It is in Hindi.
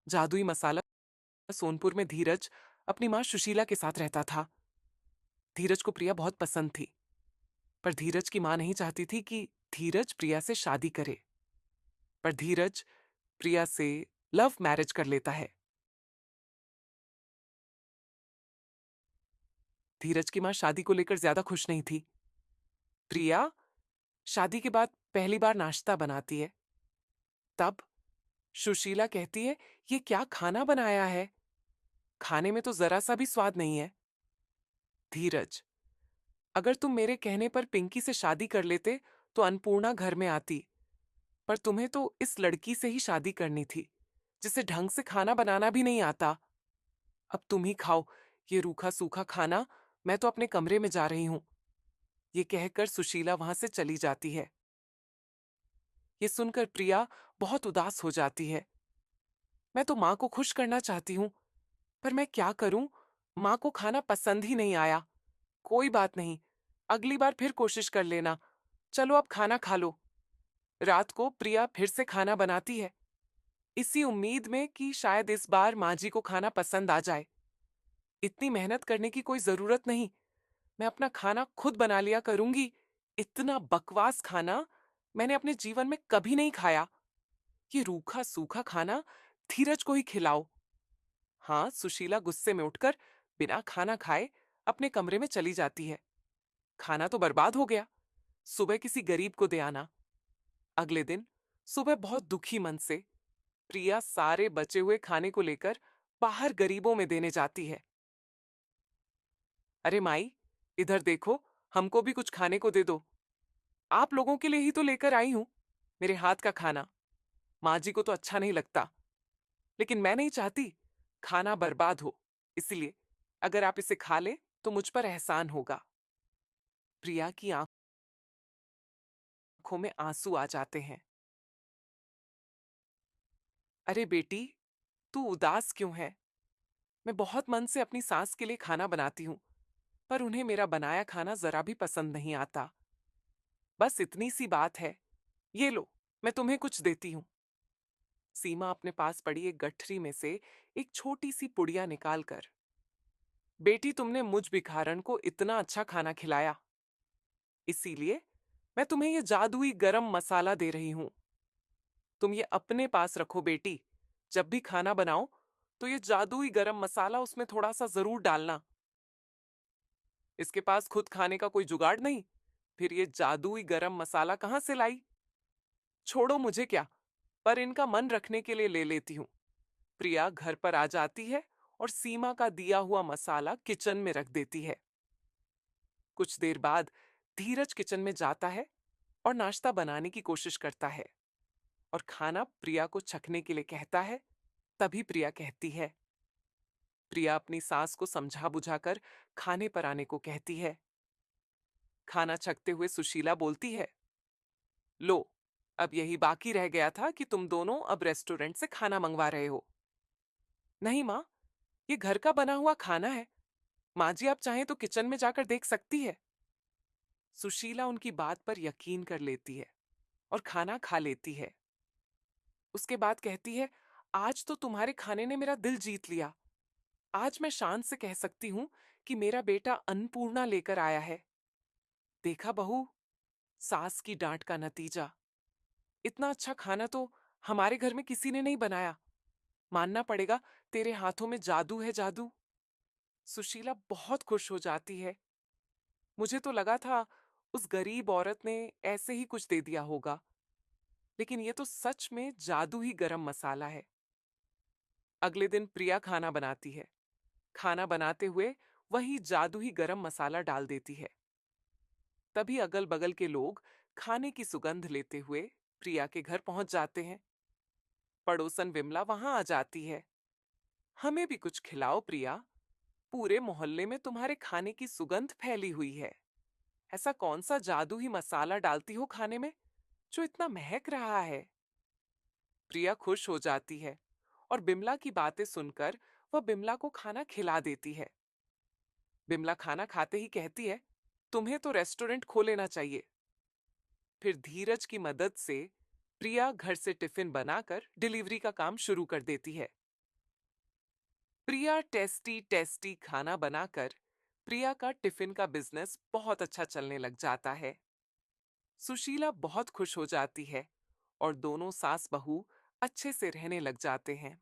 जादुई मसाला। सोनपुर में धीरज अपनी माँ सुशीला के साथ रहता था। धीरज को प्रिया बहुत पसंद थी, पर धीरज की माँ नहीं चाहती थी कि धीरज प्रिया से शादी करे। पर धीरज प्रिया से लव मैरिज कर लेता है। धीरज की माँ शादी को लेकर ज्यादा खुश नहीं थी। प्रिया शादी के बाद पहली बार नाश्ता बनाती है। तब सुशीला कहती है, ये क्या खाना बनाया है? खाने में तो जरा सा भी स्वाद नहीं है। धीरज, अगर तुम मेरे कहने पर पिंकी से शादी कर लेते तो अन्नपूर्णा घर में आती। पर तुम्हें तो इस लड़की से ही शादी करनी थी, जिसे ढंग से खाना बनाना भी नहीं आता। अब तुम ही खाओ ये रूखा सूखा खाना। मैं तो अपने कमरे में जा रही हूं। ये कहकर सुशीला वहां से चली जाती है। ये सुनकर प्रिया बहुत उदास हो जाती है। मैं तो माँ को खुश करना चाहती हूँ, पर मैं क्या करूं? माँ को खाना पसंद ही नहीं आया। कोई बात नहीं, अगली बार फिर कोशिश कर लेना। चलो अब खाना खा लो। रात को प्रिया फिर से खाना बनाती है, इसी उम्मीद में कि शायद इस बार माँ जी को खाना पसंद आ जाए। इतनी मेहनत करने की कोई जरूरत नहीं, मैं अपना खाना खुद बना लिया करूंगी। इतना बकवास खाना मैंने अपने जीवन में कभी नहीं खाया। ये रूखा सूखा खाना धीरज को ही खिलाओ। हाँ, सुशीला गुस्से में उठकर बिना खाना खाए अपने कमरे में चली जाती है। खाना तो बर्बाद हो गया, सुबह किसी गरीब को दे आना। अगले दिन सुबह बहुत दुखी मन से प्रिया सारे बचे हुए खाने को लेकर बाहर गरीबों में देने जाती है। अरे माई, इधर देखो, हमको भी कुछ खाने को दे दो। आप लोगों के लिए ही तो लेकर आई हूं मेरे हाथ का खाना। माँ जी को तो अच्छा नहीं लगता, लेकिन मैं नहीं चाहती खाना बर्बाद हो। इसलिए अगर आप इसे खा ले तो मुझ पर एहसान होगा। प्रिया की आंखों में आंसू आ जाते हैं। अरे बेटी, तू उदास क्यों है? मैं बहुत मन से अपनी सास के लिए खाना बनाती हूँ, पर उन्हें मेरा बनाया खाना जरा भी पसंद नहीं आता। बस इतनी सी बात है। ये लो, मैं तुम्हें कुछ देती हूँ। सीमा अपने पास पड़ी एक गठरी में से एक छोटी सी पुड़िया निकालकर, बेटी तुमने मुझ भिखारन को इतना अच्छा खाना खिलाया, इसीलिए मैं तुम्हें ये जादुई गरम मसाला दे रही हूँ। तुम ये अपने पास रखो बेटी। जब भी खाना बनाओ तो ये जादुई गरम मसाला उसमें थोड़ा सा जरूर डालना। इसके पास खुद खाने का कोई जुगाड़ नहीं, फिर ये जादुई गरम मसाला कहां से लाई? छोड़ो मुझे क्या, पर इनका मन रखने के लिए ले लेती हूँ। प्रिया घर पर आ जाती है और सीमा का दिया हुआ मसाला किचन में रख देती है। कुछ देर बाद धीरज किचन में जाता है और नाश्ता बनाने की कोशिश करता है और खाना प्रिया को चखने के लिए कहता है। तभी प्रिया कहती है, प्रिया अपनी सास को समझा बुझाकर खाने पर आने को कहती है। खाना चखते हुए सुशीला बोलती है, लो, अब यही बाकी रह गया था कि तुम दोनों अब रेस्टोरेंट से खाना मंगवा रहे हो। नहीं माँ, ये घर का बना हुआ खाना है। माँ जी आप चाहें तो किचन में जाकर देख सकती है। सुशीला उनकी बात पर यकीन कर लेती है और खाना खा लेती है। उसके बाद कहती है, आज तो तुम्हारे खाने ने मेरा दिल जीत लिया। आज मैं शान से कह सकती हूँ कि मेरा बेटा अन्नपूर्णा लेकर आया है। देखा बहू, सास की डांट का नतीजा। इतना अच्छा खाना तो हमारे घर में किसी ने नहीं बनाया। मानना पड़ेगा, तेरे हाथों में जादू है, जादू। सुशीला बहुत खुश हो जाती है। मुझे तो लगा था उस गरीब औरत ने ऐसे ही कुछ दे दिया होगा, लेकिन ये तो सच में जादू ही गरम मसाला है। अगले दिन प्रिया खाना बनाती है। खाना बनाते हुए वही जादू ही गरम मसाला डाल देती है। तभी अगल बगल के लोग खाने की सुगंध लेते हुए प्रिया के घर पहुंच जाते हैं। पड़ोसन विमला वहां आ जाती है। हमें भी कुछ खिलाओ प्रिया, पूरे मोहल्ले में तुम्हारे खाने की सुगंध फैली हुई है। ऐसा कौन सा जादू ही मसाला डालती हो खाने में जो इतना महक रहा है? प्रिया खुश हो जाती है और बिमला की बातें सुनकर वह बिमला को खाना खिला देती है। बिमला खाना खाते ही कहती है, तुम्हें तो रेस्टोरेंट खोलेना चाहिए। फिर धीरज की मदद से प्रिया घर से टिफिन बनाकर डिलीवरी का काम शुरू कर देती है। प्रिया टेस्टी टेस्टी खाना बनाकर प्रिया का टिफिन का बिजनेस बहुत अच्छा चलने लग जाता है। सुशीला बहुत खुश हो जाती है और दोनों सास बहू अच्छे से रहने लग जाते हैं।